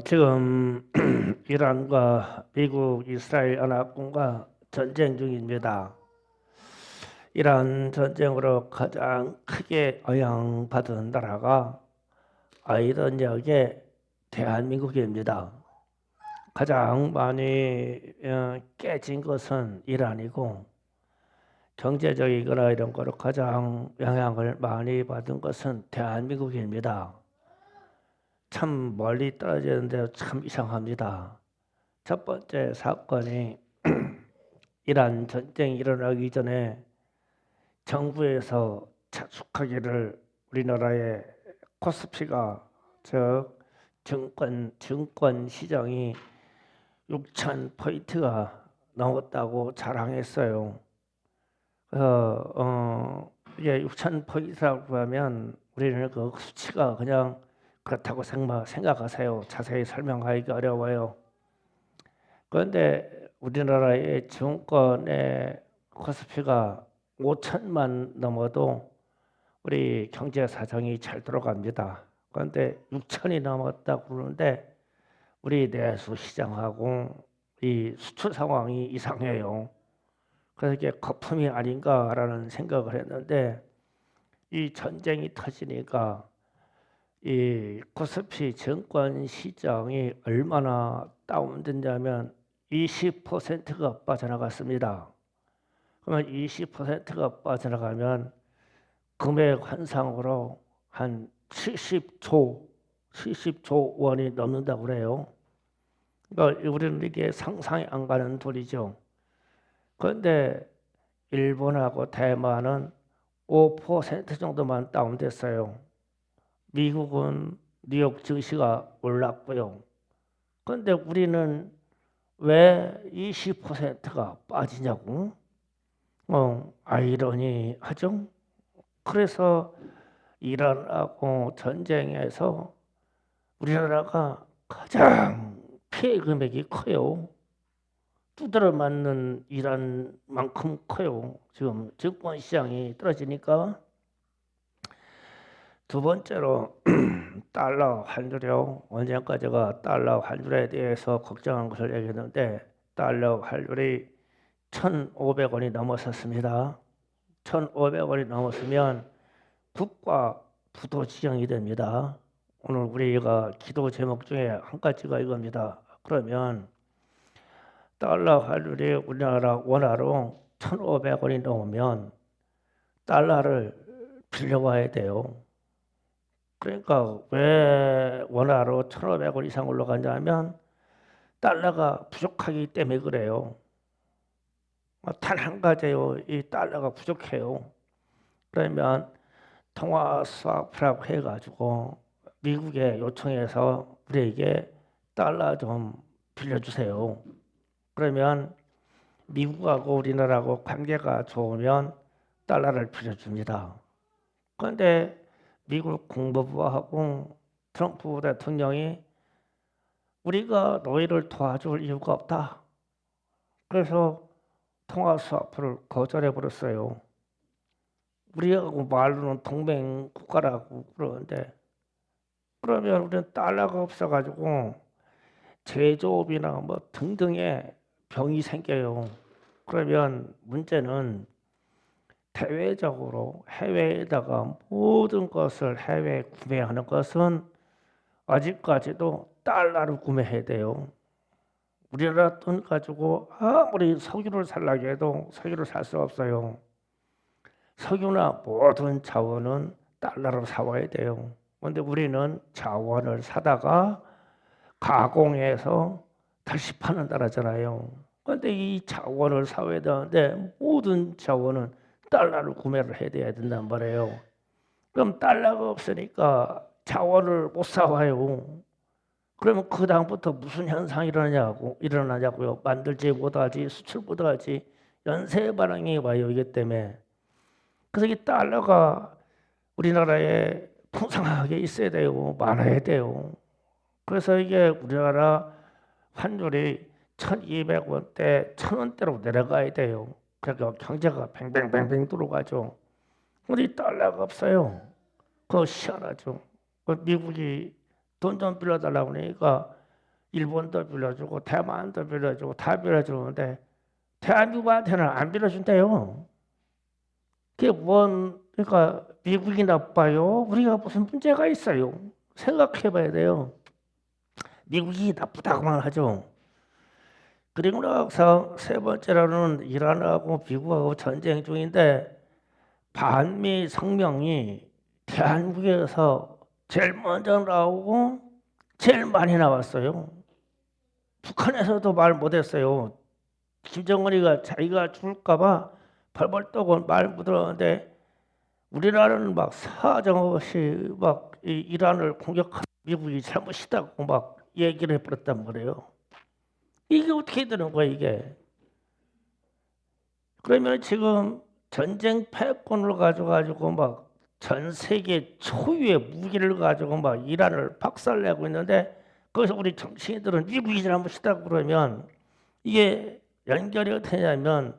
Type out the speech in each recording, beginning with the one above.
지금 이란과 미국, 이스라엘 연합군과 전쟁 중입니다. 이란 전쟁으로 가장 크게 영향받은 나라가 아이던 역의 대한민국입니다. 가장 많이 깨진 것은 이란이고 경제적이거나 이런 거로 가장 영향을 많이 받은 것은 대한민국입니다. 참 멀리 떨어지는데 참 이상합니다. 첫 번째 사건이 이란 전쟁이 일어나기 전에 정부에서 자숙하기를 우리나라의 코스피가 즉 증권 시장이 6천 포인트가 넘었다고 자랑했어요. 그래서 이게 6천 포인트라고 하면 우리는 그 수치가 그냥 그렇다고 생각하세요. 자세히 설명하기가 어려워요. 그런데 우리나라의 증권의 코스피가 5천만 넘어도 우리 경제 사정이 잘 돌아갑니다. 그런데 6천이 넘었다고 그러는데 우리 내수 시장하고 이 수출 상황이 이상해요. 그래서 이게 거품이 아닌가라는 생각을 했는데 이 전쟁이 터지니까 이 코스피 증권 시장이 얼마나 다운됐냐면 20%가 빠져나갔습니다. 그러면 20%가 빠져나가면 금액 환상으로 한 70조 원이 넘는다고 그래요. 그러니까 우리는 이게 상상이 안 가는 돈이죠. 그런데 일본하고 대만은 5% 정도만 다운됐어요. 미국은 뉴욕 증시가 올랐고요. 그런데 우리는 왜 20%가 빠지냐고? 아이러니하죠? 그래서 이란하고 전쟁에서 우리나라가 가장 피해 금액이 커요. 두드러 맞는 이란만큼 커요. 지금 증권 시장이 떨어지니까. 두 번째로 달러 환율이요. 언제까지가 달러 환율에 대해서 걱정한 것을 얘기했는데 달러 환율이 1,500원이 넘어섰습니다. 1,500원이 넘었으면 국가 부도 지경이 됩니다. 오늘 우리가 기도 제목 중에 한 가지가 이겁니다. 그러면 달러 환율이 우리나라 원화로 1,500원이 넘으면 달러를 빌려와야 돼요. 그러니까 왜 원화로 1,500원 이상 올라가냐면 달러가 부족하기 때문에 그래요. 단 한 가지요. 이 달러가 부족해요. 그러면 통화 스와프라고 해가지고 미국에 요청해서 우리에게 달러 좀 빌려주세요. 그러면 미국하고 우리나라하고 관계가 좋으면 달러를 빌려줍니다. 그런데 미국 국무부하고 트럼프 대통령이 우리가 너희를 도와줄 이유가 없다. 그래서 통화 스와프를 거절해 버렸어요. 우리하고 말로는 동맹 국가라고 그러는데 그러면 우리는 달러가 없어가지고 제조업이나 뭐 등등의 병이 생겨요. 그러면 문제는 대외적으로 해외에다가 모든 것을 해외 구매하는 것은 아직까지도 달러로 구매해야 돼요. 우리나라 돈 가지고 아무리 석유를 살라고 해도 석유를 살 수 없어요. 석유나 모든 자원은 달러로 사와야 돼요. 그런데 우리는 자원을 사다가 가공해서 다시 파는 나라잖아요. 그런데 이 자원을 사와야 되는데 모든 자원은 달러로 구매를 해야 된단 말이에요. 그럼 달러가 없으니까 자원을 못 사와요. 그러면 그 다음부터 무슨 현상이 일어나냐고요. 만들지 못하지, 수출 못하지, 연쇄 반응이 와요. 이게 때문에. 그래서 이 달러가 우리나라에 풍성하게 있어야 돼요. 많아야 돼요. 그래서 이게 우리나라 환율이 1,200원대, 1,000원대로 내려가야 돼요. 그러니까 경제가 뱅뱅뱅뱅 들어가죠. 근데 이 달러가 없어요. 그거 희한하죠. 미국이 돈 좀 빌려달라고 그러니까 일본도 빌려주고 대만도 빌려주고 다 빌려주는데 대한민국한테는 안 빌려준대요. 그게 그러니까 미국이 나빠요? 우리가 무슨 문제가 있어요? 생각해봐야 돼요. 미국이 나쁘다고만 하죠. 그리고 나서 세 번째로는 이란하고 미국하고 전쟁 중인데 반미 성명이 대한민국에서 제일 먼저 나오고 제일 많이 나왔어요. 북한에서도 말 못했어요. 김정은이가 자기가 죽을까봐 벌벌 떠고 말 못들었는데 우리나라는 막 사정없이 막 이란을 공격한 미국이 잘못이다고 막 얘기를 해버렸단 말이에요. 이게 어떻게 되는 거야 이게? 그러면 지금 전쟁 패권을 가지고 막 전 세계 초유의 무기를 가지고 막 이란을 박살내고 있는데 거기서 우리 정치인들은 미국이 잘못이다 그러면 이게 연결이 어떻게 되냐면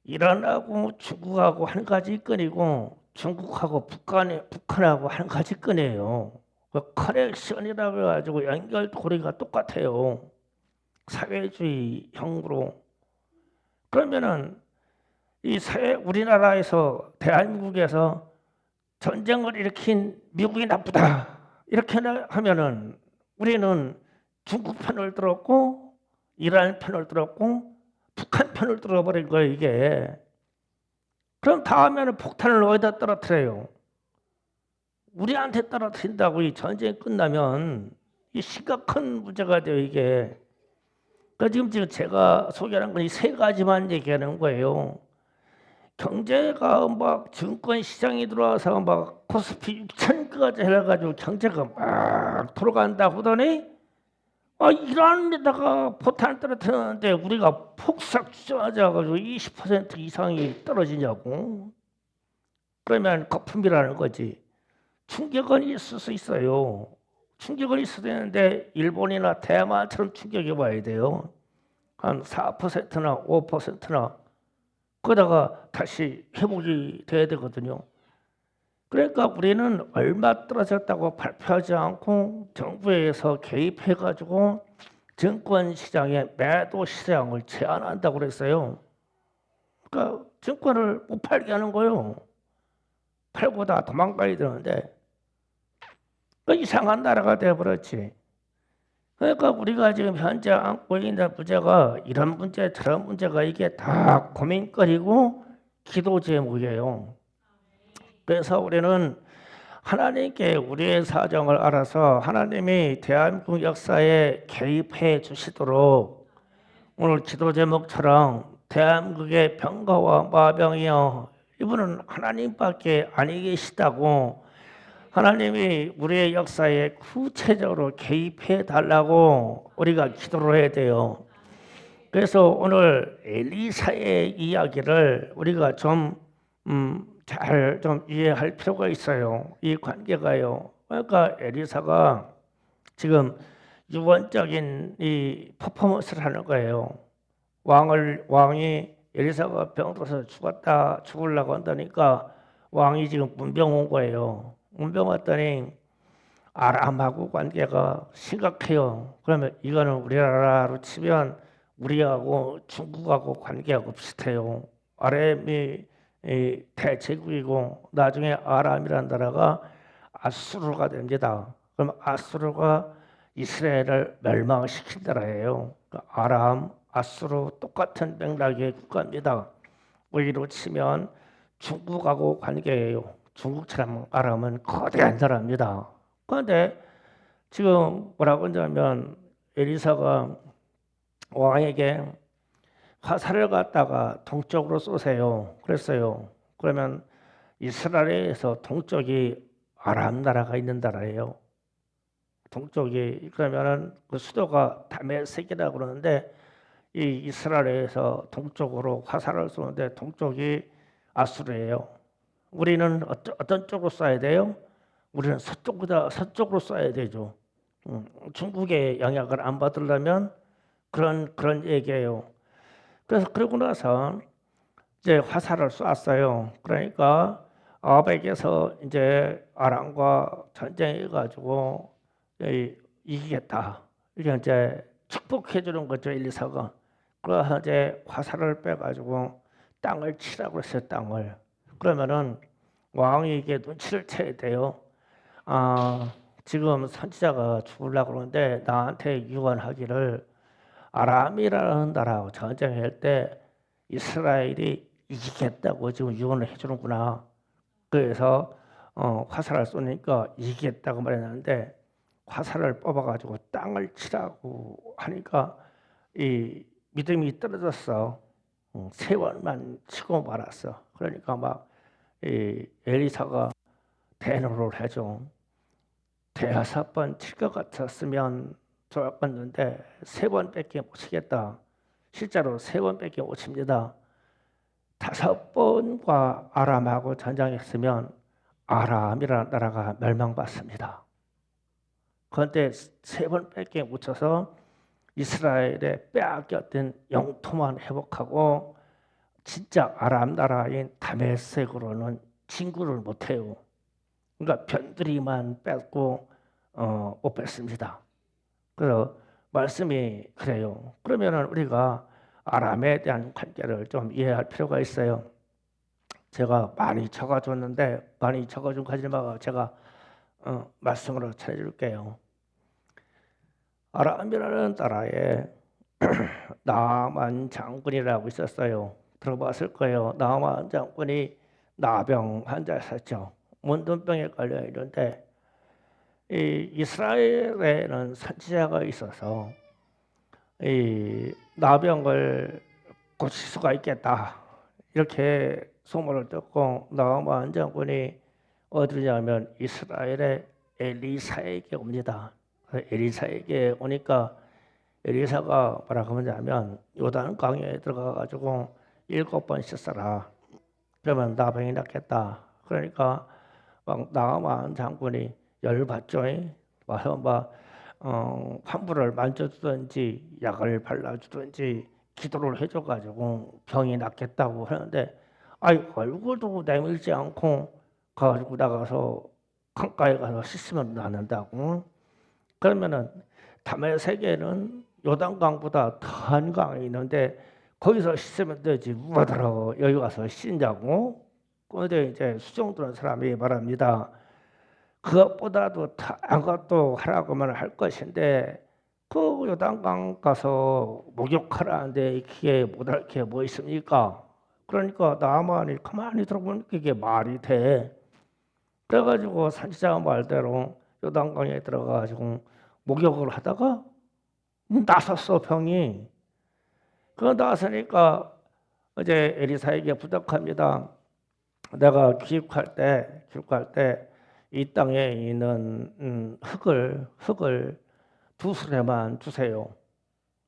이란하고 중국하고 한 가지 건이고 중국하고 북한하고 한 가지 건이에요. 그 커넥션이라고 해가지고 연결고리가 똑같아요. 사회주의형으로. 그러면은 이 우리나라에서 대한민국에서 전쟁을 일으킨 미국이 나쁘다 이렇게 하면은 우리는 중국 편을 들었고 이란 편을 들었고 북한 편을 들어버린 거예요 이게. 그럼 다음에는 폭탄을 어디다 떨어뜨려요? 우리한테 떨어뜨린다고 이 전쟁이 끝나면 이 심각한 문제가 돼요 이게. 그러니까 지금 제가 소개하는 건 이 세 가지만 얘기하는 거예요. 경제가 막 증권 시장이 들어와서 막 코스피 6천까지 해가지고 경제가 막 돌아간다 하더니 이런 데다가 포탄 떨어뜨렸는데 우리가 폭삭 주저앉아가지고 20% 이상이 떨어지냐고. 그러면 거품이라는 거지. 충격은 있을 수 있어요. 충격은 있어야 되는데 일본이나 대만처럼 충격이 와야 돼요. 한 4%나 5%나 그러다가 다시 회복이 돼야 되거든요. 그러니까 우리는 얼마 떨어졌다고 발표하지 않고 정부에서 개입해가지고 증권 시장의 매도 시장을 제한한다고 그랬어요. 그러니까 증권을 못 팔게 하는 거예요. 팔고 다 도망가야 되는데 이상한 나라가 돼버렸지. 그러니까 우리가 지금 현재 안고 있는 문제가 이런 문제 저런 문제가 이게 다 고민거리고 기도 제목이에요. 그래서 우리는 하나님께 우리의 사정을 알아서 하나님이 대한민국 역사에 개입해 주시도록 오늘 기도 제목처럼 대한민국의 병거와 마병이여 이분은 하나님밖에 아니 계시다고 하나님이 우리의 역사에 구체적으로 개입해 달라고 우리가 기도를 해야 돼요. 그래서 오늘 엘리사의 이야기를 우리가 좀 잘 좀 이해할 필요가 있어요. 이 관계가요. 그러니까 엘리사가 지금 유언적인 이 퍼포먼스를 하는 거예요. 왕이 엘리사가 병들어서 죽으려고 한다니까 왕이 지금 문병 온 거예요. 문병 왔더니 아람하고 관계가 심각해요. 그러면 이거는 우리나라로 치면 우리하고 중국하고 관계하고 비슷해요. 아람이 대제국이고 나중에 아람이라는 나라가 아수르가 됩니다. 그럼 아수르가 이스라엘을 멸망시킨 나라예요. 아람, 아수르 똑같은 맥락의 국가입니다. 우리로 치면 중국하고 관계예요. 중국처럼 아람은 거대한 나라입니다. 그런데 지금 뭐라고 하냐면 엘리사가 왕에게 화살을 갖다가 동쪽으로 쏘세요. 그랬어요. 그러면 이스라엘에서 동쪽이 아람 나라가 있는 나라예요. 동쪽이 그러면은 그 수도가 다메섹이라고 그러는데 이 이스라엘에서 동쪽으로 화살을 쏘는데 동쪽이 아수르예요. 우리는 어떤 쪽으로 쏴야 돼요? 우리는 서쪽으로 쏴야 되죠. 중국의 영향을 안 받으려면 그런 얘기예요. 그래서 그러고 나서 이제 화살을 쐈어요. 그러니까 아벡에서 이제 아람과 전쟁해 가지고 이기겠다. 이게 이제 축복해 주는 거죠, 엘리사가. 그래서 이제 화살을 빼가지고 땅을 치라고 했어요, 땅을. 그러면은 왕이 이게 눈치를 채야 돼요. 아, 지금 선지자가 죽으려고 그러는데 나한테 유언하기를 아람이라는 나라하고 전쟁할 때 이스라엘이 이기겠다고 지금 유언을 해주는구나. 그래서 화살을 쏘니까 이기겠다고 말했는데 화살을 뽑아가지고 땅을 치라고 하니까 이 믿음이 떨어졌어. 세 번만 치고 말았어. 그러니까 막 이 엘리사가 대노를 해줘. 대여섯 번 칠 것 같았으면 좋았겠는데 세 번밖에 못 치겠다. 실제로 세 번밖에 못 칩니다. 다섯 번과 아람하고 전쟁했으면 아람이라는 나라가 멸망받습니다. 그런데 세 번밖에 못 쳐서 이스라엘의 빼앗겼던 영토만 회복하고 진짜 아람 나라인 다메섹으로는 진군을 못해요. 그러니까 변두리만 뺏고 못 뺐습니다. 그래서 말씀이 그래요. 그러면은 우리가 아람에 대한 관계를 좀 이해할 필요가 있어요. 제가 많이 적어줬는데 많이 적어준 가지만 제가 말씀으로 전해줄게요. 아람이라는 나라에 나만 장군이라고 있었어요. 들어봤을 거예요. 나만 장군이 나병 환자였었죠. 문둥병에 걸려 있는데 이 이스라엘에는 선지자가 있어서 이 나병을 고칠 수가 있겠다 이렇게 소문을 듣고 나만 장군이 어디냐면 이스라엘의 엘리사에게 옵니다. 엘리사에게 오니까 엘리사가 뭐라고 하냐면 요단 강에 들어가 가지고 7번 씻어라. 그러면 나병이 낫겠다. 그러니까 막 나만 장군이 열받죠. 와서 막 환부를 만져주든지 약을 발라주든지 기도를 해줘가지고 병이 낫겠다고 하는데 아이 얼굴도 내밀지 않고 가지고 나가서 강가에 가서 씻으면 낫는다고. 그러면은 담의 세계는 요단강보다 더한 강이 있는데 거기서 씻으면 되지 뭐하더라고 여기 와서 씻냐고. 그런데 이제 수종 들은 사람이 말합니다. 그것보다도 다른 것도 하라고만 할 것인데 그 요단강 가서 목욕하라는데 그게 못할 게 뭐 있습니까? 그러니까 나만이 가만히 들어보니까 이게 말이 돼. 그래가지고 산지자 말대로 요단강에 들어가가지고 목욕을 하다가 나섰어 병이. 그 나서니까 이제 에리사에게 부탁합니다. 내가 귀국할 때 이 땅에 있는 흙을 두 수레만 주세요.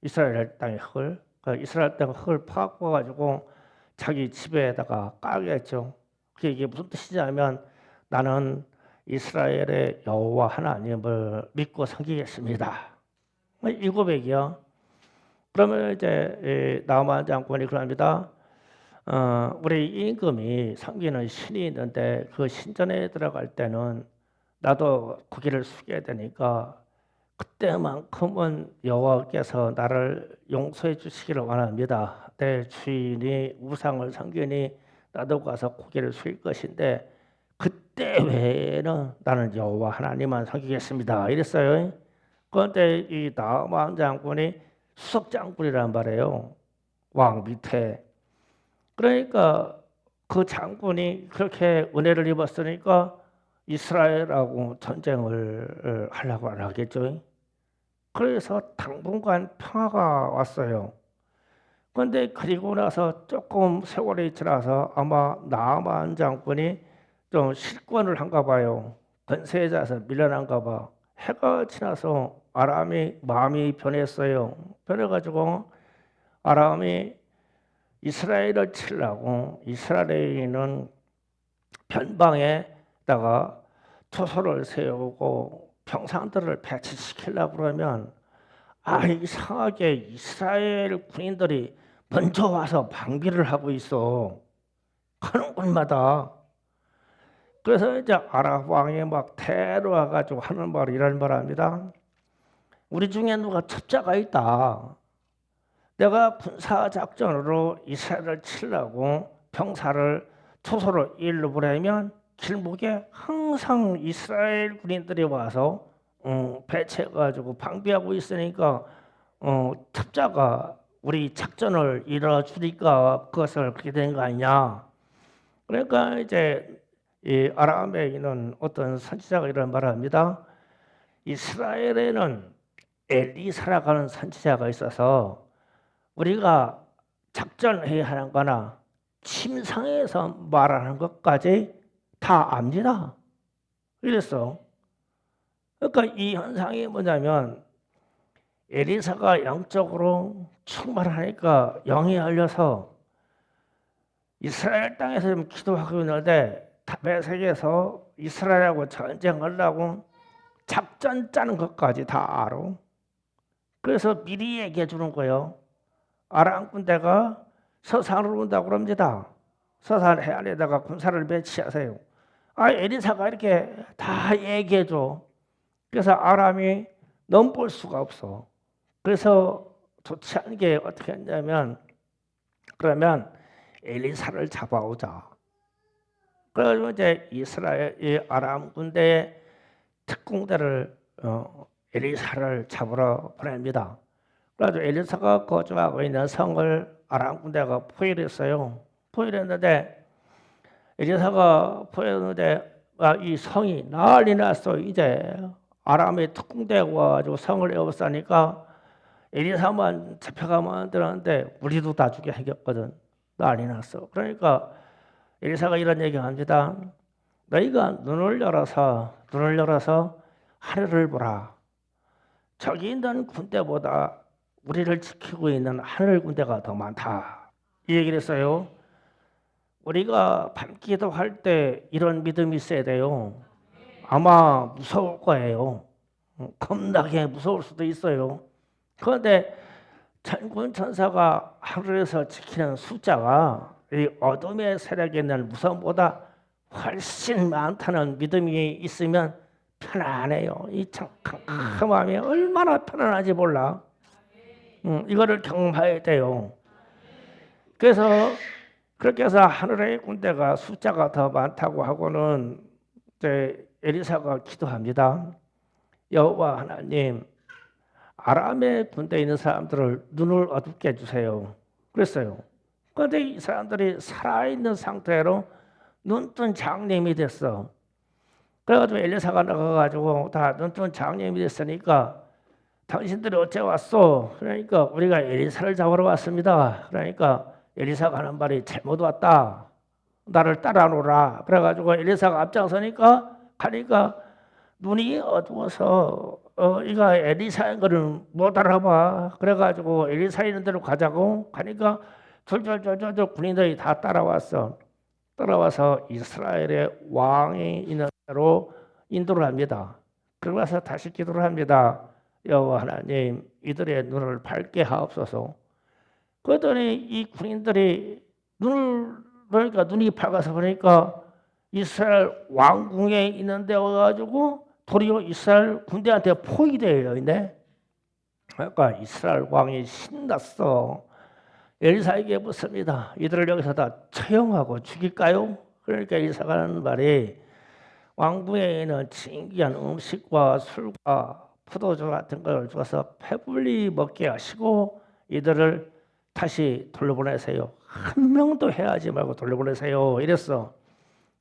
이스라엘 땅의 흙을. 그러니까 이스라엘 땅 흙을 파갖고 가지고 자기 집에다가 깔겠죠. 그게 이게 무슨 뜻이냐면 나는 이스라엘의 여호와 하나님을 믿고 섬기겠습니다. 700이요. 그러면 이제 나만 장군이 그럽니다. 우리 임금이 섬기는 신이 있는데 그 신전에 들어갈 때는 나도 고개를 숙여야 되니까 그때만큼은 여호와께서 나를 용서해 주시기를 원합니다. 내 주인이 우상을 섬기니 나도 가서 고개를 숙일 것인데 그때 외에는 나는 여호와 하나님만 섬기겠습니다. 이랬어요. 그런데 이 나만 장군이 수석 장군이란 말이에요. 왕 밑에. 그러니까 그 장군이 그렇게 은혜를 입었으니까 이스라엘하고 전쟁을 하려고 안 하겠죠. 그래서 당분간 평화가 왔어요. 그런데 그리고 나서 조금 세월이 지나서 아마 나만 장군이 좀 실권을 한가 봐요. 권세에 서 밀려난가 봐. 해가 지나서 아람이 마음이 변했어요. 변해가지고 아람이 이스라엘을 치려고 이스라엘에 있는 변방에다가 투소를 세우고 병상들을 배치시키려고 그러면 이상하게 이스라엘 군인들이 먼저 와서 방비를 하고 있어. 가는 곳마다. 그래서 이제 아랍 왕이 막 테러와 가지고 하는 말 이런 말 합니다. 우리 중에 누가 첩자가 있다. 내가 군사 작전으로 이스라엘을 치려고 병사를 초소로 일로 보내면 길목에 항상 이스라엘 군인들이 와서 배치해가지고 방비하고 있으니까 첩자가 우리 작전을 이뤄주니까 그것을 그렇게 된 거 아니냐. 그러니까 이제 이 아람에 있는 어떤 선지자가 이런 말을 합니다. 이스라엘에는 엘리사라고 하는 선지자가 있어서 우리가 작전해야 하는 거나 침상에서 말하는 것까지 다 압니다. 이랬어. 그러니까 이 현상이 뭐냐면 엘리사가 영적으로 충만하니까 영이 열려서 이스라엘 땅에서 좀 기도하고 있는데 다메섹에서 이스라엘하고 전쟁하려고 작전 짜는 것까지 다 알아. 그래서 미리 얘기해 주는 거예요. 아람 군대가 서산으로 온다고 그럽니다. 서산 해안에다가 군사를 배치하세요. 엘리사가 이렇게 다 얘기해 줘. 그래서 아람이 넘볼 수가 없어. 그래서 좋지 않은 게 어떻게 했냐면 그러면 엘리사를 잡아오자. 그래서 이제 이스라엘 이 아람 군대의 특공대를 엘리사를 잡으러 보냅니다. 그래서 엘리사가 거주하고 있는 성을 아람 군대가 포위했어요. 포위했는데 엘리사가 포위했는데 이 성이 난리 났어. 이제 아람의 특공대가 와가지고 성을 에워싸니까 엘리사만 잡혀가면 되는데 우리도 다 죽게 생겼거든. 난리 났어. 그러니까 엘리사가 이런 얘기합니다. 너희가 눈을 열어서 하늘을 보라. 저기 있는 군대보다 우리를 지키고 있는 하늘 군대가 더 많다. 이 얘기를 했어요. 우리가 밤기도 할 때 이런 믿음이 있어야 돼요. 아마 무서울 거예요. 겁나게 무서울 수도 있어요. 그런데 천군 천사가 하늘에서 지키는 숫자가 이 어둠의 세력에 있는 무서움보다 훨씬 많다는 믿음이 있으면 편안해요. 이 참 캄캄함이 얼마나 편안한지 몰라. 이거를 경험해야 돼요. 그래서 그렇게 해서 하늘의 군대가 숫자가 더 많다고 하고는 이제 엘리사가 기도합니다. 여호와 하나님, 아람의 군대에 있는 사람들을 눈을 어둡게 해주세요. 그랬어요. 그런데 이 사람들이 살아있는 상태로 눈뜬 장님이 됐어. 그래가지고 엘리사가 나가가지고 다 눈뜬 장님이 됐으니까 당신들이 어째 왔어? 그러니까 우리가 엘리사를 잡으러 왔습니다. 그러니까 엘리사가 하는 말이 잘못 왔다. 나를 따라오라. 그래가지고 엘리사가 앞장서니까 가니까 눈이 어두워서 이가 엘리사인 거를 못 알아봐. 그래가지고 엘리사 있는 데로 가자고 가니까 졸졸졸졸 군인들이 다 따라왔어. 따라와서 이스라엘의 왕이 있는 데로 인도를 합니다. 그러면서 다시 기도를 합니다. 여호와 하나님, 이들의 눈을 밝게 하옵소서. 그랬더니 이 군인들이 눈을 보니까 눈이 밝아서 보니까 이스라엘 왕궁에 있는 데 와가지고 도리어 이스라엘 군대한테 포위되어 있네. 그러니까 이스라엘 왕이 신났어. 엘리사에게 묻습니다. 이들을 여기서 다 처형하고 죽일까요? 그러니까 엘리사가 하는 말이 왕궁에 있는 진귀한 음식과 술과 포도주 같은 걸 줘서 배불리 먹게 하시고 이들을 다시 돌려보내세요. 한 명도 해하지 말고 돌려보내세요. 이랬어.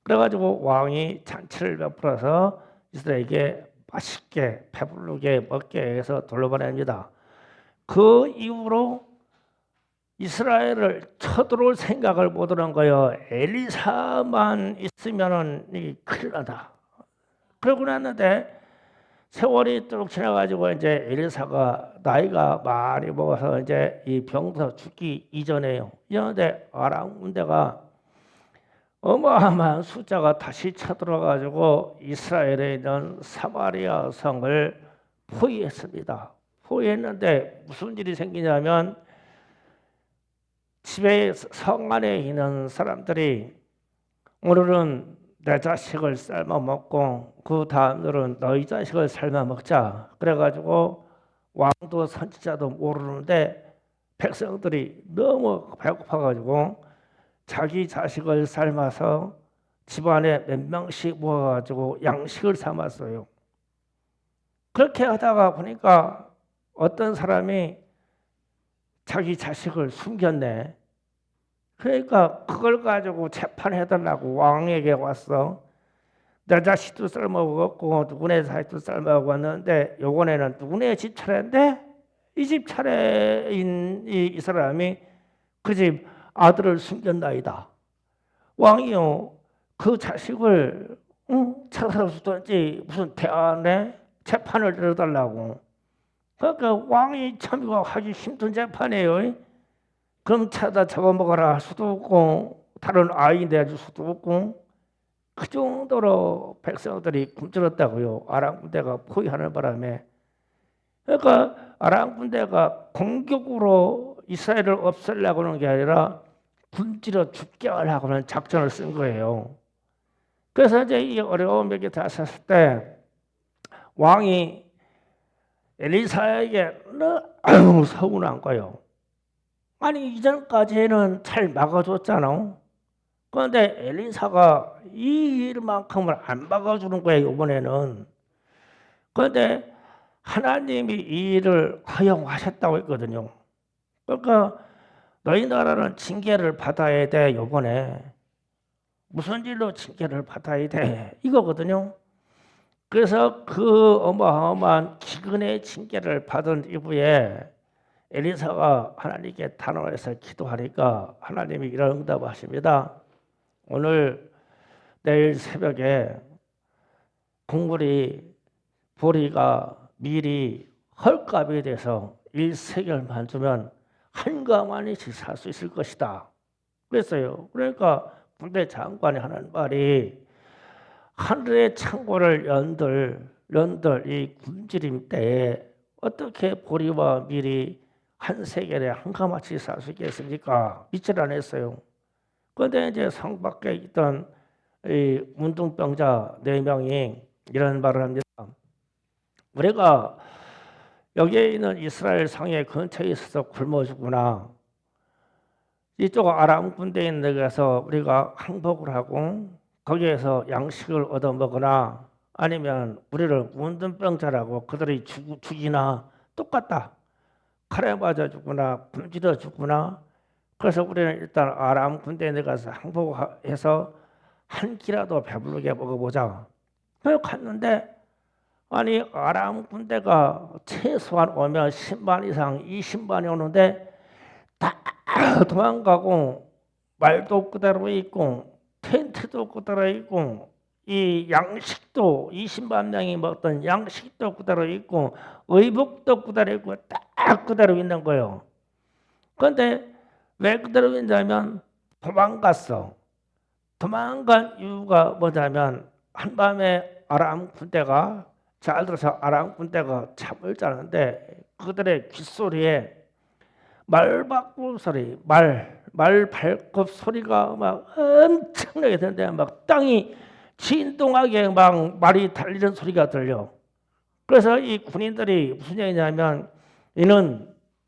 그래가지고 왕이 잔치를 베풀어서 이스라엘에게 맛있게 배부르게 먹게 해서 돌려보냅니다. 그 이후로 이스라엘을 쳐들어올 생각을 못하는 거예요. 엘리사만 있으면은 큰일 나다. 그러고 났는데 세월이 쭉 지나가지고 이제 엘리사가 나이가 많이 먹어서 이제 이 병서 죽기 이전에요. 이런데 아람 군대가 어마어마한 숫자가 다시 쳐들어가지고 이스라엘에 있는 사마리아 성을 포위했습니다. 포위했는데 무슨 일이 생기냐면 집에 성 안에 있는 사람들이 오늘은 내 자식을 삶아 먹고 그 다음들은 너희 자식을 삶아 먹자. 그래가지고 왕도 선지자도 모르는데 백성들이 너무 배고파가지고 자기 자식을 삶아서 집안에 몇 명씩 모아가지고 양식을 삼았어요. 그렇게 하다가 보니까 어떤 사람이 자기 자식을 숨겼네. 그러니까 그걸 가지고 재판해달라고 왕에게 왔어. 내 자식도 삶아먹었고 누구네 자식도 삶아먹었는데 요번에는 누구네 집 차례인데 이 집 차례인 이 사람이 그 집 아들을 숨겼나이다. 왕이요 그 자식을 찾아주든지 무슨 대안에 재판을 들어달라고. 그러니까 왕이 참 이거 하기 힘든 재판이에요. 그럼 찾아 잡아먹어라 할 수도 없고 다른 아이 내줄 수도 없고 그 정도로 백성들이 굶주렸다고요. 아람 군대가 포위하는 바람에. 그러니까 아람 군대가 공격으로 이스라엘을 없애려고 하는 게 아니라 굶주려 죽게 하려고 하는 작전을 쓴 거예요. 그래서 이제 이 어려운 벽에 닥쳤을 때 왕이 엘리사에게 너무 서운한 거예요. 아니 이전까지는 잘 막아줬잖아. 그런데 엘리사가 이 일만큼을 안 막아주는 거예요. 이번에는. 그런데 하나님이 이 일을 허용하셨다고 했거든요. 그러니까 너희 나라는 징계를 받아야 돼. 이번에 무슨 일로 징계를 받아야 돼 이거거든요. 그래서 그 어마어마한 기근의 징계를 받은 이후에 엘리사가 하나님께 단호해서 기도하니까 하나님이 이런 응답하십니다. 오늘 내일 새벽에 국물이 보리가 미리 헐값이 돼서 1세겔만 주면 한 가마니씩 살 수 있을 것이다. 그랬어요. 그러니까 군대 장관이 하는 말이 하늘의 창고를 연들 이 굶주림 때에 어떻게 보리와 밀이 한 세겔에 한 가마씩 살 수 있겠습니까? 믿질 않았어요. 그런데 이제 성 밖에 있던 이 문둥병자 4명이 이런 말을 합니다. 우리가 여기에 있는 이스라엘 성의 근처에 있어서 굶어 죽구나. 이쪽 아람 군대에 있는 데서 우리가 항복을 하고 거기에서 양식을 얻어 먹거나 아니면 우리를 문둥병자라고 그들이 죽이나 똑같다. 칼에 맞아 죽거나 굶주려 죽거나. 그래서 우리는 일단 아람 군대에 내가서 항복해서 한 끼라도 배부르게 먹어보자. 그래서 갔는데 아니 아람 군대가 최소한 오면 10만 이상 20만이 오는데 다 도망가고 말도 그대로 있고 텐트도 그대로 있고 이 양식도 20만 명이 먹던 양식도 그대로 있고 의복도 그대로 있고 딱 그대로 있는 거예요. 그런데 왜 그대로 있냐면 도망갔어. 도망간 이유가 뭐냐면 한밤에 아람 군대가 잘 들어서 아람 군대가 잠을 자는데 그들의 귓소리에 말발굽 소리, 말 발굽 소리가 막 엄청나게 드는데 막 땅이 진동하게 막 말이 달리는 소리가 들려. 그래서 이 군인들이 무슨 얘기냐면 이는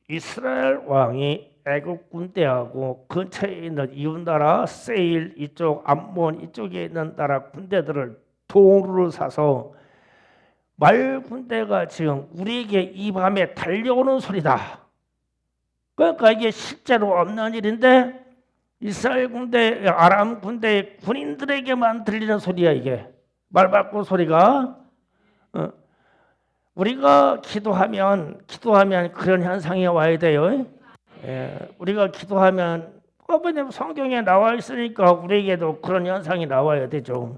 이스라엘 왕이 애국 군대하고 근처에 있는 이웃나라 세일 이쪽 암몬 이쪽에 있는 나라 군대들을 도루를 사서 말 군대가 지금 우리에게 이 밤에 달려오는 소리다. 그러니까 이게 실제로 없는 일인데 이스라엘 군대, 아람 군대의 군인들에게만 들리는 소리야 이게. 말발굽 소리가. 우리가 기도하면 그런 현상이 와야 돼요. 예, 우리가 기도하면 왜냐면 성경에 나와 있으니까 우리에게도 그런 현상이 나와야 되죠.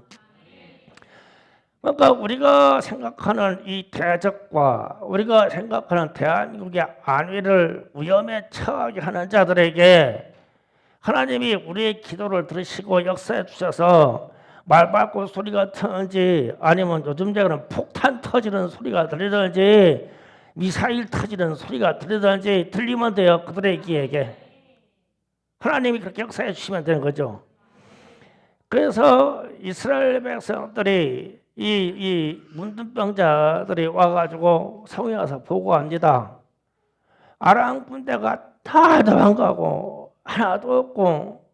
그러니까 우리가 생각하는 이 대적과 우리가 생각하는 대한민국의 안위를 위험에 처하게 하는 자들에게 하나님이 우리의 기도를 들으시고 역사해 주셔서 말발굽 소리가 터지는지 아니면 요즘제는 폭탄 터지는 소리가 들리든지 미사일 터지는 소리가 들리든지 들리면 돼요. 그들의 귀에게 하나님이 그렇게 역사해 주시면 되는 거죠. 그래서 이스라엘 백성들이 이 문둥병자들이 와가지고 성에 와서 보고합니다. 아람 군대가 다 도망가고 하나도 없고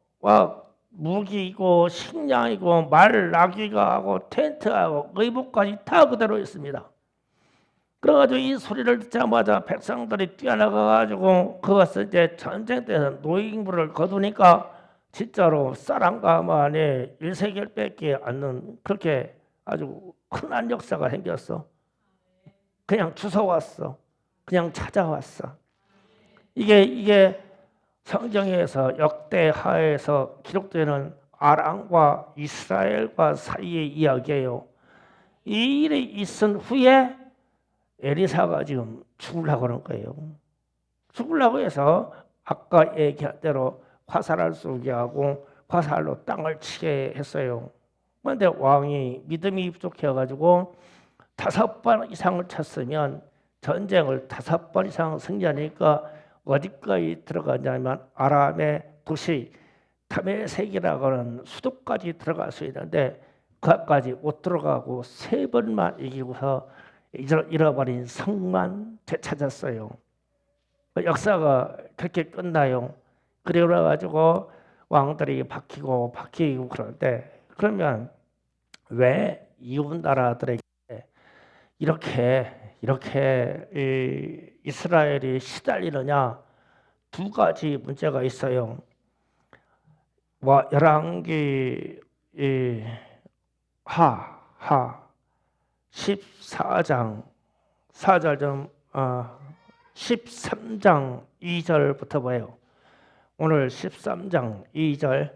무기고 식량이고 말 나귀가 하고 텐트하고 의복까지 다 그대로 있습니다. 그래가지고 이 소리를 듣자마자 백성들이 뛰어나가가지고 그것을 이제 전쟁 때에서 노임물을 거두니까 진짜로 쌀한가 만에 일세겔밖에 않는 그렇게 아주 흔한 역사가 생겼어. 그냥 주워왔어. 그냥 찾아왔어. 이게 성경에서 역대하에서 기록되는 아람과 이스라엘과 사이의 이야기예요. 이 일이 있은 후에 에리사가 지금 죽으려고 하는 거예요. 죽으려고 해서 아까 얘기한 대로 화살을 쏘게 하고 화살로 땅을 치게 했어요. 그런데 왕이 믿음이 부족해가지고 5번 이상을 쳤으면 전쟁을 5번 이상 승리하니까 어디까지 들어가냐면 아람의 도시 다메섹이라고 하는 수도까지 들어갈 수 있는데 그까지 못 들어가고 3번만 이기고서 잃어버린 성만 되찾았어요. 역사가 그렇게 끝나요. 그래가지고 왕들이 바뀌고 그런데 그러면 왜 이웃 나라들에게 이렇게 이스라엘이 시달리느냐? 2가지 문제가 있어요. 열왕기 하 14장 4절 좀 13장 2절부터 봐요. 오늘 13장 2절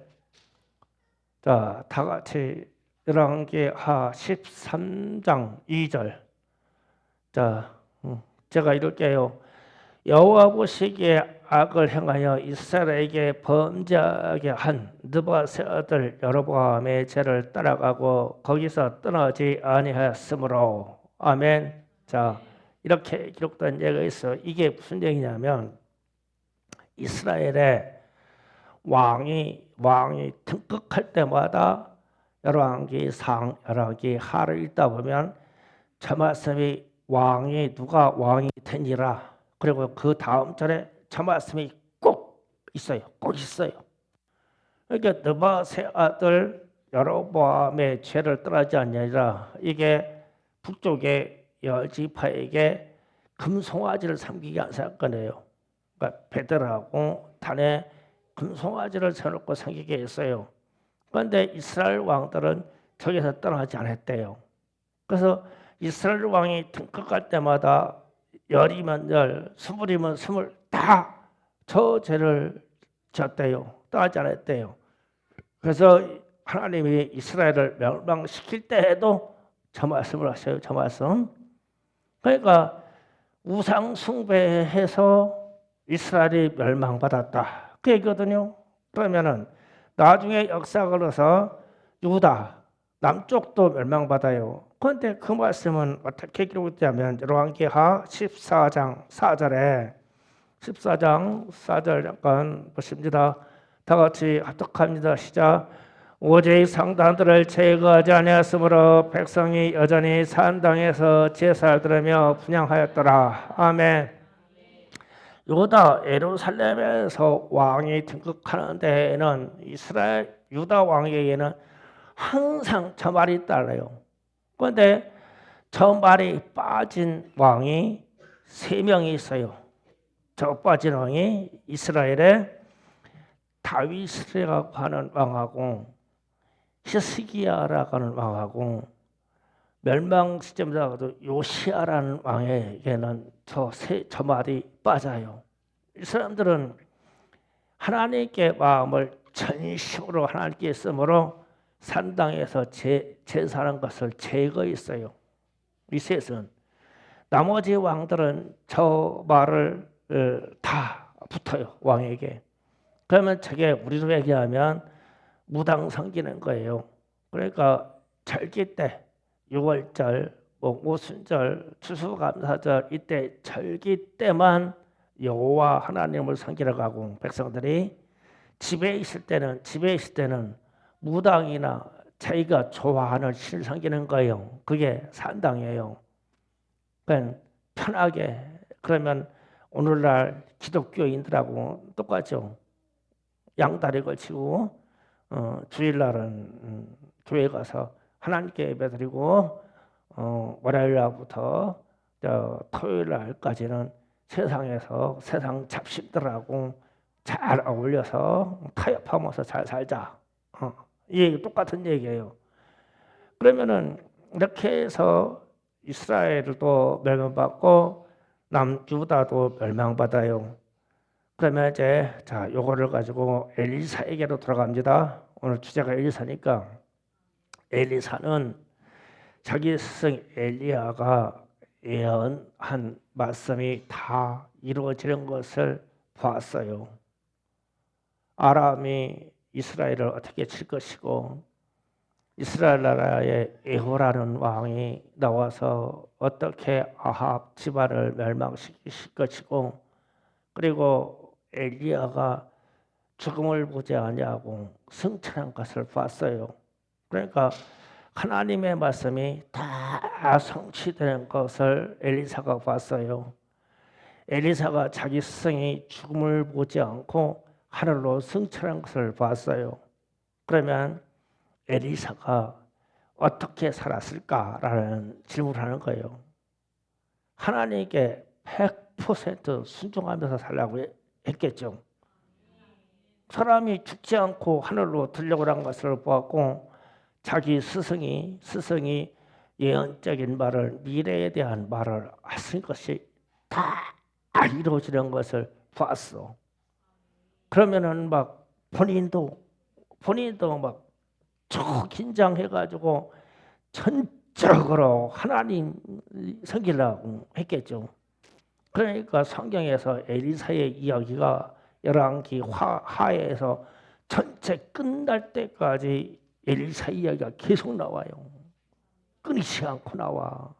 자, 다 같이 열왕기 하 13장 2절 자, 제가 읽을게요. 여호와 보시기에 악을 행하여 이스라엘에게 범죄하게 한 느밧의 아들 여로보암의 죄를 따라가고 거기서 떠나지 아니하였으므로 아멘. 자, 이렇게 기록된 예가 있어. 이게 무슨 얘기냐면 이스라엘의 왕이 등극할 때마다 열왕기 상, 열왕기 하를 읽다 보면 저 말씀이 누가 왕이 되니라. 그리고 그 다음 절에 저 말씀이 꼭 있어요. 꼭 있어요. 그러니까 느밧의 아들 여로보암의 죄를 떠나지 않느니라. 이게 북쪽의 10지파에게 금송아지를 섬기게 한 사건이에요. 그러니까 베델하고 단에 금송아지를 세워놓고 섬기게 했어요. 그런데 이스라엘 왕들은 저기서 떠나지 않았대요. 그래서 이스라엘 왕이 등극할 때마다 10이면 10, 20이면 20 다 저 죄를 졌대요. 떠나지 않았대요. 그래서 하나님이 이스라엘을 멸망시킬 때에도 저 말씀을 하셔요. 저 말씀. 그러니까 우상 숭배해서 이스라엘이 멸망받았다. 그 얘기거든요. 그러면은 나중에 역사가 흘러서 유다 남쪽도 멸망받아요. 그런데 그 말씀은 어떻게 기록되냐면 열왕기하 14장 4절에 14장 4절 잠깐 보십니다. 다 같이 합독합니다. 시작. 오직 상단들을 제거하지 아니하였으므로 백성이 여전히 산 땅에서 제사를 드리며 분향하였더라. 아멘. 유다 예루살렘에서 왕이 등극하는 데에는 이스라엘 유다 왕에게는 항상 저 말이 따라요. 그런데 저 말이 빠진 왕이 3명이 있어요. 저 빠진 왕이 이스라엘의 다윗이라고 하는 왕하고 히스기야라고 하는 왕하고 멸망 시점자도 요시아라는 왕에게는 저 말이 빠져요. 이 사람들은 하나님께 마음을 전심으로 하나님께 쓰므로 산당에서 제사하는 것을 제거했어요. 이 셋은. 나머지 왕들은 저 말을 다 붙어요. 왕에게. 그러면 저게 우리로 얘기하면 무당 섬기는 거예요. 그러니까 절기 때 6월절, 오순절, 추수감사절 이때 절기 때만 여호와 하나님을 섬기러 가고 백성들이 집에 있을 때는 무당이나 자기가 좋아하는 신을 섬기는 거예요. 그게 산당이에요. 그러니까 편하게 그러면 오늘날 기독교인들하고 똑같죠. 양다리 걸치고 주일날은 교회 가서 하나님께 예배드리고 월요일 날부터 토요일 날까지는 세상에서 세상 잡신들하고 잘 어울려서 타협하면서 잘 살자. 이 얘기 똑같은 얘기예요. 그러면은 이렇게 해서 이스라엘도 멸망받고 남유다도 멸망받아요. 그러면 이제 자 요거를 가지고 엘리사에게로 들어갑니다. 오늘 주제가 엘리사니까 엘리사는 자기 스승 엘리야가 예언한 말씀이 다 이루어지는 것을 보았어요. 아람이 이스라엘을 어떻게 칠 것이고 이스라엘 나라에 에호라는 왕이 나와서 어떻게 아합 집안을 멸망시킬 것이고 그리고 엘리야가 죽음을 보지 아니하고 승천한 것을 봤어요. 그러니까 하나님의 말씀이 다 성취되는 것을 엘리사가 봤어요. 엘리사가 자기 스승이 죽음을 보지 않고 하늘로 승천한 것을 봤어요. 그러면 엘리사가 어떻게 살았을까라는 질문을 하는 거예요. 하나님께 100% 순종하면서 살라고 했겠죠. 사람이 죽지 않고 하늘로 들려오라는 것을 보았고 자기 스승이 예언적인 말을 미래에 대한 말을 하신 것이 다 이루어지는 것을 봤어. 그러면은 막 본인도 막 긴장해가지고 전적으로 하나님 섬기려고 했겠죠. 그러니까 성경에서 엘리사의 이야기가 열왕기 하에서 전체 끝날 때까지 엘리사 이야기가 계속 나와요. 끊이지 않고 나와.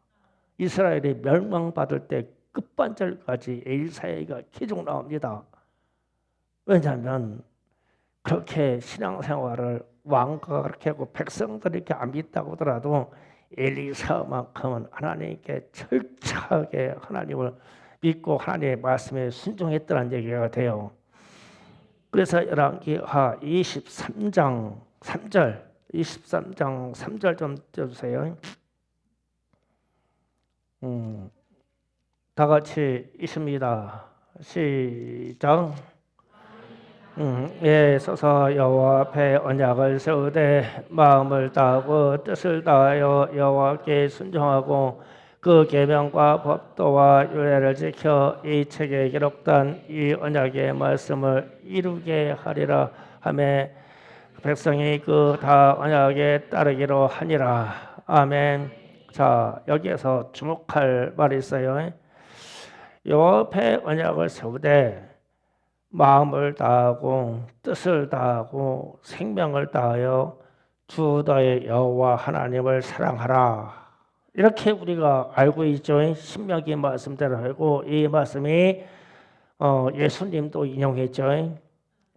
이스라엘이 멸망받을 때 끝반절까지 엘리사 이야기가 계속 나옵니다. 왜냐하면 그렇게 신앙생활을 왕가가 그렇게 하고 백성들이 이렇게 안 믿다고 하더라도 엘리사만큼은 하나님께 철저하게 하나님을 믿고 하나님의 말씀에 순종했다는 얘기가 돼요. 그래서 열왕기하 23장 3절 좀 띄워주세요. 다 같이 있습니다. 시작. 예, 서서 여호와 앞에 언약을 세우되 마음을 다하고 뜻을 다하여 여호와께 순종하고 그 계명과 법도와 율례를 지켜 이 책에 기록된 이 언약의 말씀을 이루게 하리라 하매 백성이 그 다 언약에 따르기로 하니라. 아멘. 자, 여기에서 주목할 말이 있어요. 여호와 앞에 언약을 세우되 마음을 다하고 뜻을 다하고 생명을 다하여 주 너의 여호와 하나님을 사랑하라. 이렇게 우리가 알고 있죠. 신명기 말씀대로 알고 이 말씀이 예수님도 인용했죠.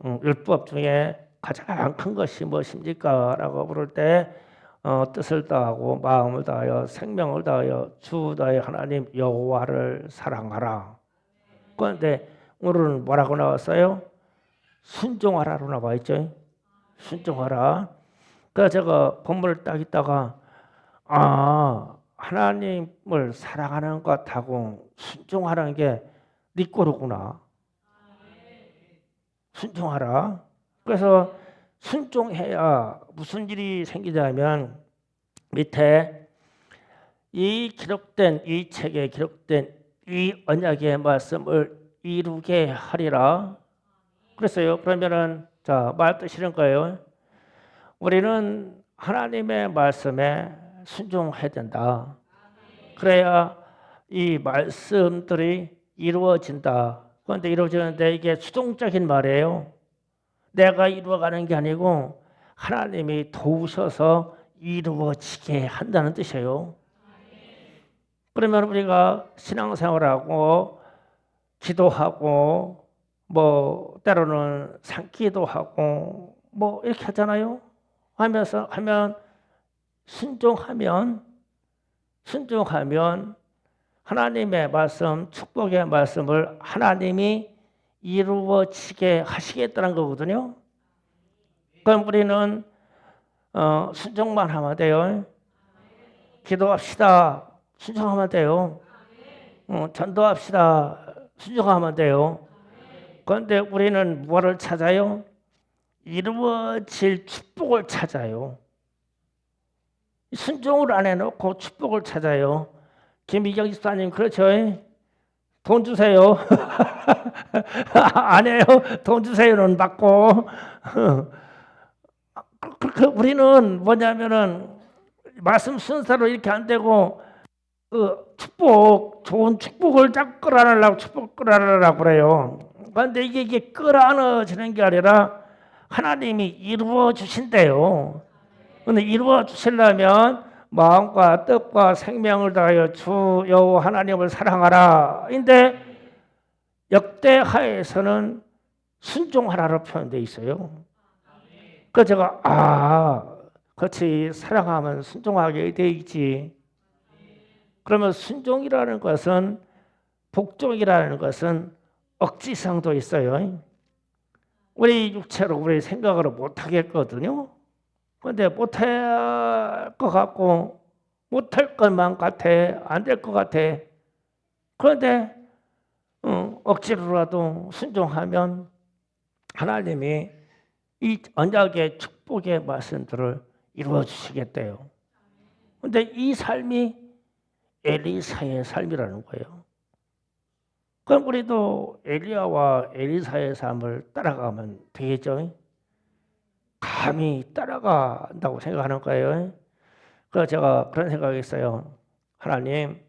율법 중에 가장 큰 것이 무엇입니까? 라고 물을 때 뜻을 다하고 마음을 다하여 생명을 다하여 주 너의 하나님 여호와를 사랑하라. 그런데 오늘은 뭐라고 나왔어요? 순종하라로 나와 있죠. 순종하라. 그래서 제가 본문을 딱 있다가 하나님을 사랑하는 것하고 순종하라는 게 네 거로구나. 순종하라. 그래서 순종해야 무슨 일이 생기냐면 밑에 이 책에 기록된 이 언약의 말씀을 이루게 하리라. 그랬어요. 그러면은 자, 말 뜻이는 거예요. 우리는 하나님의 말씀에 순종해야 된다. 그래야 이 말씀들이 이루어진다. 그런데 이루어지는데 이게 수동적인 말이에요. 내가 이루어가는 게 아니고 하나님이 도우셔서 이루어지게 한다는 뜻이에요. 그러면 우리가 신앙생활하고 기도하고 뭐 때로는 산기도 하고 뭐 이렇게 하잖아요. 하면 순종하면 하나님의 말씀, 축복의 말씀을 하나님이 이루어지게 하시겠다는 거거든요. 그럼 우리는 순종만 하면 돼요. 기도합시다. 순종하면 돼요. 전도합시다. 순종하면 돼요. 그런데 우리는 뭐를 찾아요? 이루어질 축복을 찾아요. 순종을 안 해놓고 축복을 찾아요. 김미경 집사님 그렇죠? 돈 주세요. 안 해요. 돈 주세요는 받고. 우리는 뭐냐면은 말씀 순서로 이렇게 안 되고 그 축복, 좋은 축복을 자꾸 끌어안으려고 축복 끌어안으려고 그래요. 그런데 이게 끌어안아지는 게 아니라 하나님이 이루어 주신대요. 근데 이루어 주시려면 마음과 뜻과 생명을 다하여 주 여호와 하나님을 사랑하라. 근데 역대하에서는 순종하라로 표현되어 있어요. 그래서 제가 그렇지 사랑하면 순종하게 돼 있지. 그러면 순종이라는 것은 복종이라는 것은 억지성도 있어요. 우리 육체로 우리 생각으로 못하겠거든요. 그런데 못할 것 같고 못할 것만 같아. 안 될 것 같아. 그런데 억지로라도 순종하면 하나님이 이 언약의 축복의 말씀들을 이루어 주시겠대요. 그런데 이 삶이 엘리사의 삶이라는 거예요. 그럼 우리도 엘리야와 엘리사의 삶을 따라가면 되겠죠? 감히 따라간다고 생각하는 거예요. 그래서 제가 그런 생각이 있어요. 하나님,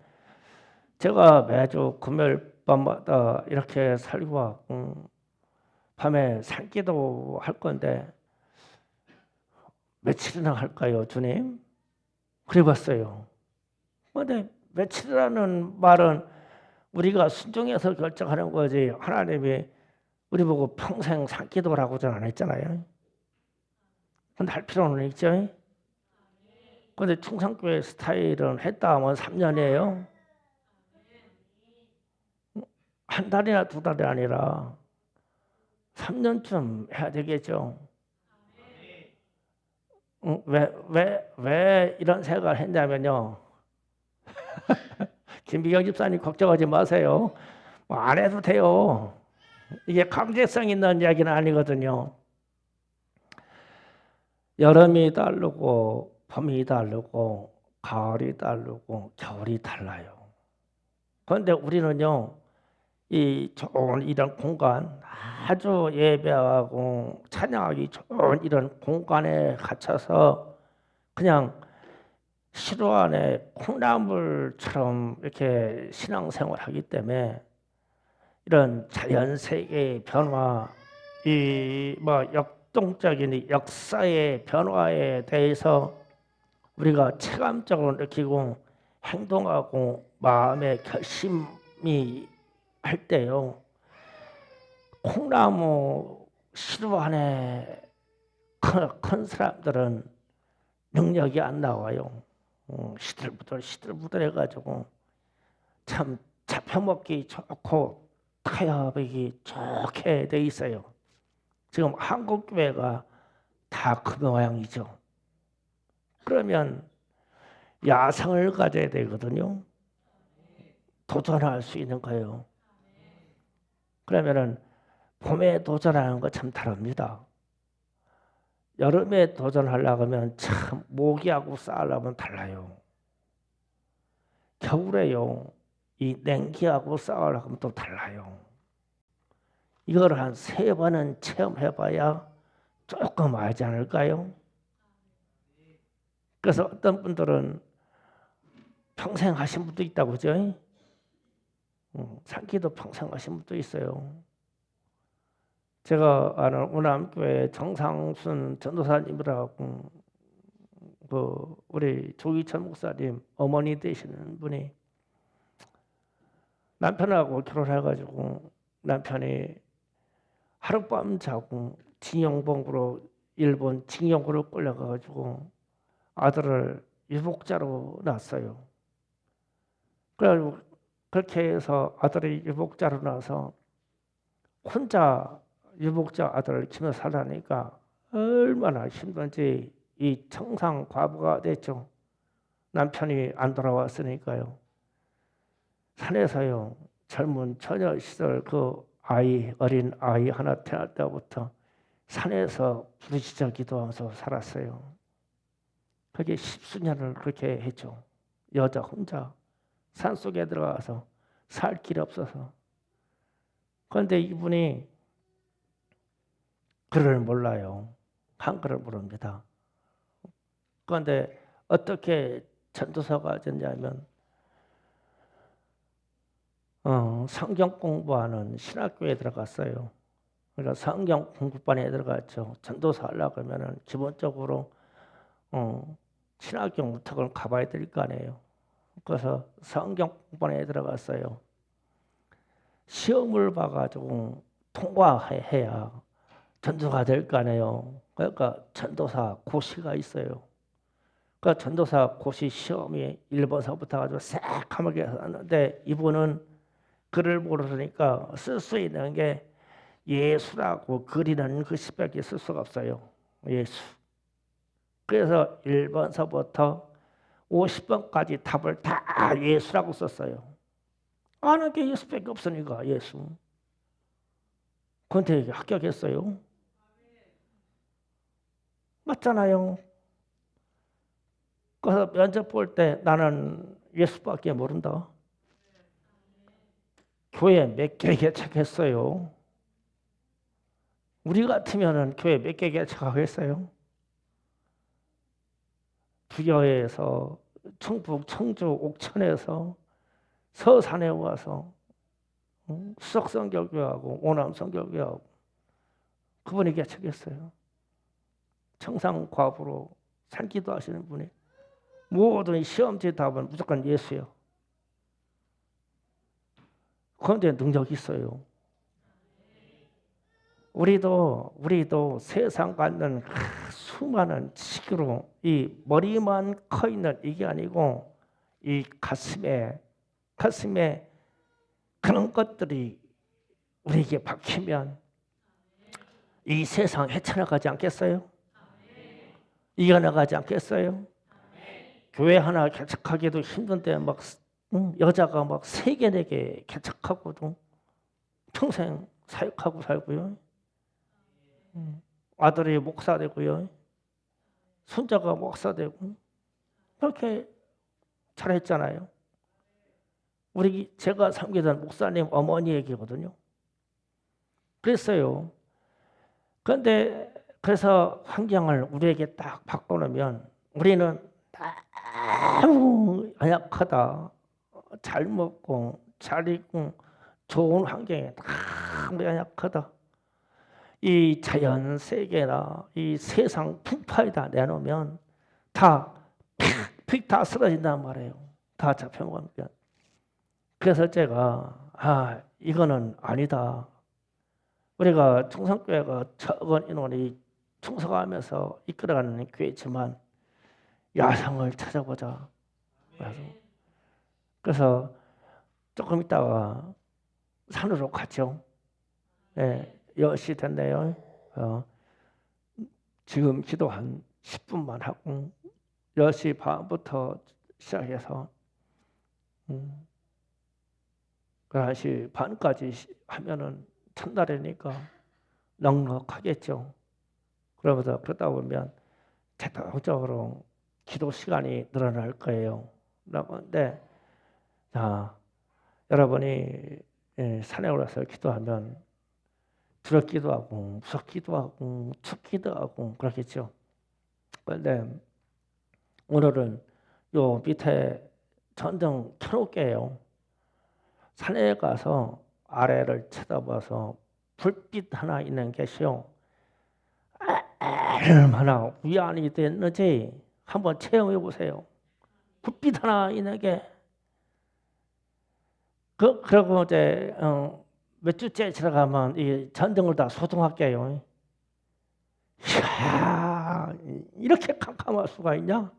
제가 매주 금요일 밤마다 이렇게 살고 왔고 밤에 산기도 할 건데 며칠이나 할까요, 주님? 그래 봤어요. 그런데 며칠이라는 말은 우리가 순종해서 결정하는 거지 하나님이 우리 보고 평생 산기도라고 저는 안 했잖아요. 근데 할 필요는 있죠. 근데 충성교회 스타일은 했다 하면 3년이에요. 한 달이나 두 달이 아니라 3년쯤 해야 되겠죠. 왜 이런 생각을 했냐면요. 김비경 집사님 걱정하지 마세요. 안 해도 돼요. 이게 강제성 있는 이야기는 아니거든요. 여름이 다르고 봄이 다르고 가을이 다르고 겨울이 달라요. 그런데 우리는요. 이 좋은 이런 공간 아주 예배하고 찬양하기 좋은 이런 공간에 갇혀서 그냥 시로 안에 콩나물처럼 이렇게 신앙생활하기 때문에 이런 자연 세계의 변화, 이 뭐 역동적인 역사의 변화에 대해서 우리가 체감적으로 느끼고 행동하고 마음의 결심이 할 때요. 콩나무 시루 안에 큰 사람들은 능력이 안 나와요. 시들부들 해가지고 참 잡혀먹기 좋고 타협하기 좋게 돼 있어요. 지금 한국 교회가 다 그 모양이죠. 그러면 야성을 가져야 되거든요. 도전할 수 있는 거예요. 그러면은 봄에 도전하는 거 참 다릅니다. 여름에 도전하려고 하면 참 모기하고 싸우려면 달라요. 겨울에요. 이 냉기하고 싸우려고 하면 또 달라요. 이걸 한 3번은 체험해봐야 조금 알지 않을까요? 그래서 어떤 분들은 평생 하신 분도 있다고 그죠? 산기도 평생 하신 분도 있어요. 제가 아는 우남교회 정상순 전도사님이라고 우리 조기천 목사님 어머니 되시는 분이 남편하고 결혼해가지고 남편이 하룻밤 자고 진영봉으로 일본 징용으로 끌려가가지고 아들을 유복자로 낳았어요. 그래가지고 그렇게 해서 아들이 유복자로 나서 혼자 유복자 아들을 키워 살라니까 얼마나 힘든지 이 청상 과부가 됐죠. 남편이 안 돌아왔으니까요. 산에서요 젊은 처녀 시절 그 아이 어린 아이 하나 태어날 때부터 산에서 부르짖어 기도하면서 살았어요. 그게 십수년을 그렇게 했죠. 여자 혼자 산속에 들어가서 살 길이 없어서. 그런데 이분이 글을 몰라요. 한글을 모릅니다. 그런데 어떻게 전도사가 됐냐면 성경 공부하는 신학교에 들어갔어요. 그러니까 성경 공부반에 들어갔죠. 전도사 하려고 하면은 기본적으로 신학교 무턱을 가봐야 될 거 아니에요. 그래서 성경 공부반에 들어갔어요. 시험을 봐가지고 통과해야 전도사가 될 거 아니에요. 그러니까 전도사 고시가 있어요. 그 전도사 고시 시험이 1번서부터 가지고 새까맣게 썼는데 이분은 글을 모르니까 쓸 수 있는 게 예수라고 그리는 글씨밖에 쓸 수가 없어요. 예수. 그래서 1번서부터 50번까지 답을 다 예수라고 썼어요. 아는 게 예수밖에 없으니까 예수. 그런데 합격했어요. 맞잖아요. 그래서 면접 볼 때 나는 예수밖에 모른다. 교회 몇 개 개척했어요. 우리 같으면은 교회 몇 개 개척하겠어요? 부여에서 충북 청주 옥천에서 서산에 와서 수석성결교하고 오남성결교하고 그분이 개척했어요. 청상과부로 살기도 하시는 분이 모든 시험지 답은 무조건 예수요. 그런데 능력이 있어요. 우리도 세상 갖는 수많은 지식으로 이 머리만 커 있는 이게 아니고 이 가슴에 그런 것들이 우리에게 박히면 이 세상 헤쳐나가지 않겠어요? 이겨나가지 않겠어요? 교회 하나 개척하기도 힘든데 막 여자가 막 3개 4개 개척하고도 평생 사역하고 살고요. 아들이 목사 되고요. 손자가 목사 되고 그렇게 잘했잖아요. 제가 섬기던 목사님 어머니 얘기거든요. 그랬어요. 그래서 환경을 우리에게 딱 바꿔놓으면 우리는 너무 연약하다. 잘 먹고 잘 입고 좋은 환경에 너무 연약하다. 이 자연 세계나 이 세상 풍파에다 내놓으면 다 픽픽 다 쓰러진단 말이에요. 다 잡혀먹으면. 그래서 제가 이거는 아니다. 우리가 충성교회가 적은 인원이 충성하면서 이끌어가는 교회지만 야성을 찾아보자. 그래서 조금 있다가 산으로 갔죠. 네, 10시 됐네요. 지금 기도 한 10분만 하고 10시 반부터 시작해서 11시 반까지 하면은 첫날이니까 넉넉하겠죠. 그러다 보면 자동적으로 기도 시간이 늘어날 거예요. 그런데 여러분이 산에 올라서 기도하면 두렵기도 하고 무섭기도 하고 춥기도 하고 그렇겠죠. 그런데 오늘은 요 밑에 전등 켜놓을게요. 산에 가서 아래를 쳐다봐서 불빛 하나 있는 것이요. 얼마나 위안이 됐는지 한번 체험해 보세요. 불빛 하나 있는 게 그리고 이제 몇 주째 지나가면 이 전등을 다 소등할게요. 이야, 이렇게 캄캄할 수가 있냐?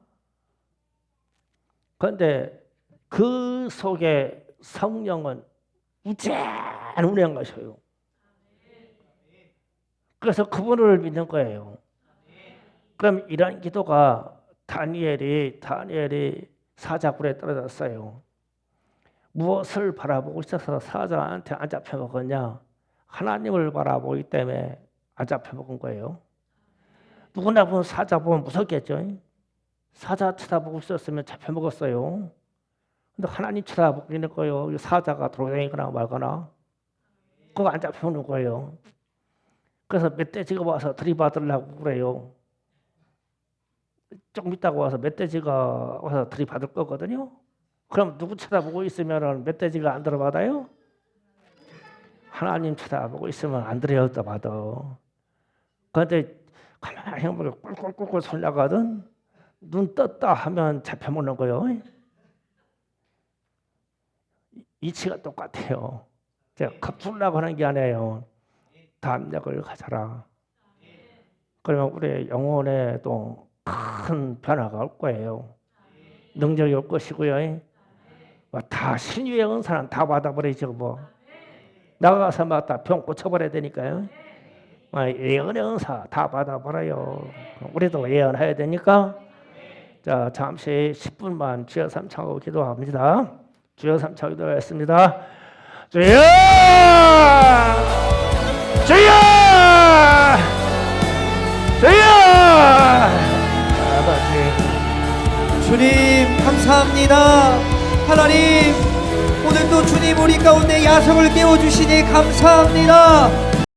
그런데 그 속에 성령은 운행하셔요. 그래서 그분을 믿는 거예요. 그럼 이런 기도가 다니엘이 사자굴에 떨어졌어요. 무엇을 바라보고 있어서 사자한테 안 잡혀 먹었냐? 하나님을 바라보기 때문에 안 잡혀 먹은 거예요. 누구나 보면 사자 보면 무섭겠죠. 사자 쳐다보고 있었으면 잡혀 먹었어요. 근데 하나님 쳐다보고 있는 거예요. 사자가 돌아다니거나 말거나 그거 안 잡혀 먹는 거예요. 그래서 멧돼지가 와서 들이받으려고 그래요. 조금 있다가 와서 멧돼지가 와서 들이받을 거거든요. 그럼 누구 쳐다보고 있으면 멧돼지가 안 들어받아요? 하나님 쳐다보고 있으면 안 들여다받아. 그런데 가만히 보면 꿀꿀꿀꿀 손 나가든 눈 떴다 하면 잡혀먹는 거예요. 이치가 똑같아요. 제가 겁주려고 하는 게 아니에요. 담력을 가져라. 그러면 우리의 영혼에도 큰 변화가 올 거예요. 능력이 올 것이고요. 다 신유의 은사는 다 받아버리죠. 뭐 나가서 막 다 병 고쳐버려야 되니까요. 예언의 은사 다 받아버려요. 우리도 예언해야 되니까. 자, 잠시 10분만 주여 삼창하고 기도합니다. 주여 삼창 기도하겠습니다. 주여! 주여! 주여! 아버지. 주님 감사합니다. 하나님 오늘도 주님 우리 가운데 야성을 깨워주시니 감사합니다.